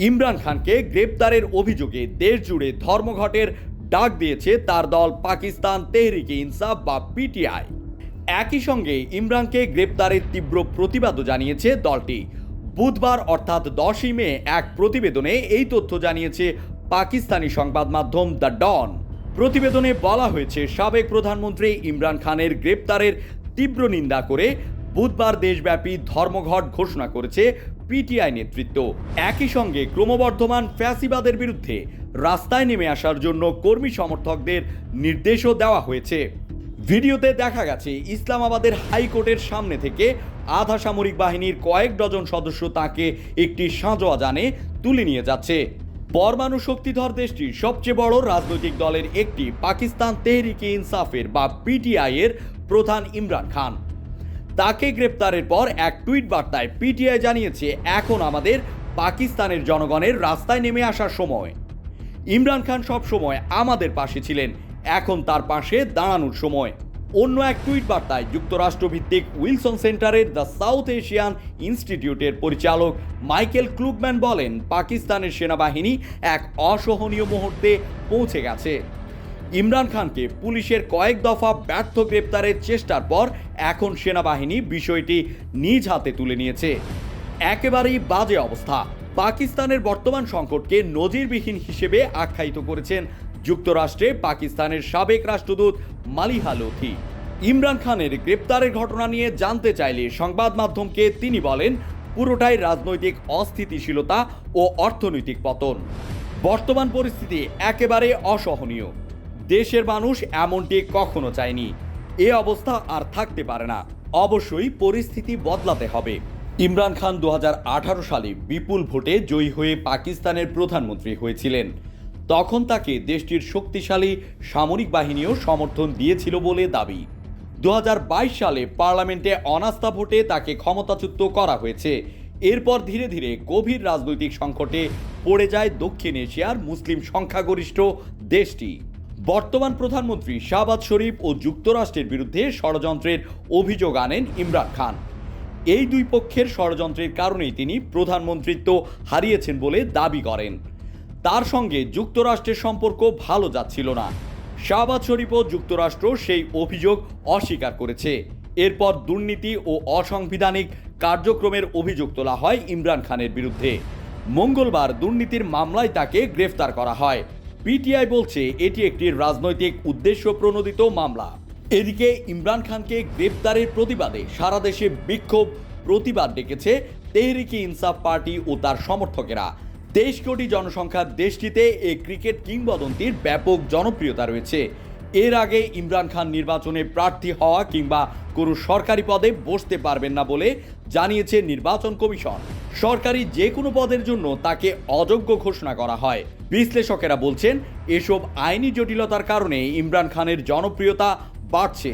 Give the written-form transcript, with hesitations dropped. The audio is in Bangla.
ইমরান খানকে গ্রেপ্তারের অভিযোগে দেশ জুড়ে ধর্মঘটের ডাক দিয়েছে তার দল পাকিস্তান তেহরিকে ইনসাফ বা পিটিআই। একই সঙ্গে ইমরানকে গ্রেপ্তারের তীব্র প্রতিবাদও জানিয়েছে দলটি। বুধবার অর্থাৎ 10ই মে এক প্রতিবেদনে এই তথ্য জানিয়েছে পাকিস্তানি সংবাদ মাধ্যম দ্য ডন। প্রতিবেদনে বলা হয়েছে, সাবেক প্রধানমন্ত্রী ইমরান খানের গ্রেপ্তারের তীব্র নিন্দা করে বুধবার দেশব্যাপী ধর্মঘট ঘোষণা করেছে পিটিআই নেতৃত্ব। একই সঙ্গে ক্রমবর্ধমান ফ্যাসিবাদের বিরুদ্ধে রাস্তায় নেমে আসার জন্য কর্মী সমর্থকদের নির্দেশও দেওয়া হয়েছে। ভিডিওতে দেখা গেছে ইসলামাবাদের হাইকোর্টের সামনে থেকে আধা সামরিক বাহিনীর কয়েক ডজন সদস্য তাকে একটি সাঁজোয়া যানে তুলে নিয়ে যাচ্ছে। পরমাণু শক্তিধর দেশটির সবচেয়ে বড় রাজনৈতিক দলের একটি পাকিস্তান তেহরিকে ইনসাফের বা পিটিআই এর প্রধান ইমরান খান। তাকে গ্রেপ্তারের পর এক টুইট বার্তায় পিটিআই জানিয়েছে, এখন আমাদের পাকিস্তানের জনগণের রাস্তায় নেমে আসার সময়। ইমরান খান সব সময় আমাদের পাশে ছিলেন, এখন তার পাশে দাঁড়ানোর সময়। অন্য এক টুইট বার্তায় যুক্তরাষ্ট্রভিত্তিক উইলসন সেন্টারের দ্য সাউথ এশিয়ান ইনস্টিটিউটের পরিচালক মাইকেল ক্লুগম্যান বলেন, পাকিস্তানের সেনাবাহিনী এক অসহনীয় মুহূর্তে পৌঁছে গেছে। ইমরান খানকে পুলিশের কয়েক দফা ব্যর্থ গ্রেপ্তারের চেষ্টার পর এখন সেনাবাহিনী বিষয়টি নিজ হাতে তুলে নিয়েছে। একেবারেই বাজে অবস্থা। পাকিস্তানের বর্তমান সংকটকে নজিরবিহীন হিসেবে আখ্যায়িত করেছেন যুক্তরাষ্ট্রে পাকিস্তানের সাবেক রাষ্ট্রদূত মালিহা লোথি। ইমরান খানের গ্রেপ্তারের ঘটনা নিয়ে জানতে চাইলে সংবাদ মাধ্যমকে তিনি বলেন, পুরোটাই রাজনৈতিক অস্থিতিশীলতা ও অর্থনৈতিক পতন। বর্তমান পরিস্থিতি একেবারে অসহনীয়। দেশের মানুষ এমনটি কখনো চায়নি। এ অবস্থা আর থাকতে পারে না। অবশ্যই পরিস্থিতি বদলাতে হবে। ইমরান খান 2018 সালে বিপুল ভোটে জয়ী হয়ে পাকিস্তানের প্রধানমন্ত্রী হয়েছিলেন। তখন তাকে দেশটির শক্তিশালী সামরিক বাহিনীও সমর্থন দিয়েছিল বলে দাবি। 2022 সালে পার্লামেন্টে অনাস্থা ভোটে তাকে ক্ষমতাচ্যুত করা হয়েছে। এরপর ধীরে ধীরে গভীর রাজনৈতিক সংকটে পড়ে যায় দক্ষিণ এশিয়ার মুসলিম সংখ্যাগরিষ্ঠ দেশটি। বর্তমান প্রধানমন্ত্রী শাহবাজ শরীফ ও যুক্তরাষ্ট্রের বিরুদ্ধে ষড়যন্ত্রের অভিযোগ আনেন ইমরান খান। এই দুই পক্ষের ষড়যন্ত্রের কারণেই তিনি প্রধানমন্ত্রিত্ব হারিয়েছেন বলে দাবি করেন। তার সঙ্গে যুক্তরাষ্ট্রের সম্পর্ক ভালো যাচ্ছিল না। শাহবাজ শরীফ ও যুক্তরাষ্ট্র সেই অভিযোগ অস্বীকার করেছে। এরপর দুর্নীতি ও অসাংবিধানিক কার্যক্রমের অভিযোগ তোলা হয় ইমরান খানের বিরুদ্ধে। মঙ্গলবার দুর্নীতির মামলায় তাকে গ্রেফতার করা হয়। পিটিআই বলছে এটি একটি রাজনৈতিক উদ্দেশ্য প্রণোদিত মামলা। এদিকে ইমরান খানকে গ্রেপ্তারের প্রতিবাদে সারা দেশে বিক্ষোভ প্রতিবাদ ডেকেছে তেহরিকে ইনসাফ পার্টি ও তার সমর্থকেরা। 23 কোটি জনসংখ্যার দেশটিতে এই ক্রিকেট কিংবদন্তির ব্যাপক জনপ্রিয়তা রয়েছে। এর আগে ইমরান খান নির্বাচনে প্রার্থী হওয়া কিংবা কোনো সরকারি পদে বসতে পারবেন না বলে জানিয়েছে নির্বাচন কমিশন। সরকারি যে কোনো পদের জন্য তাকে অযোগ্য ঘোষণা করা হয়। বিশ্লেষকেরা বলছেন, এসব আইনি জটিলতার কারণে ইমরান খানের জনপ্রিয়তা বাড়ছে।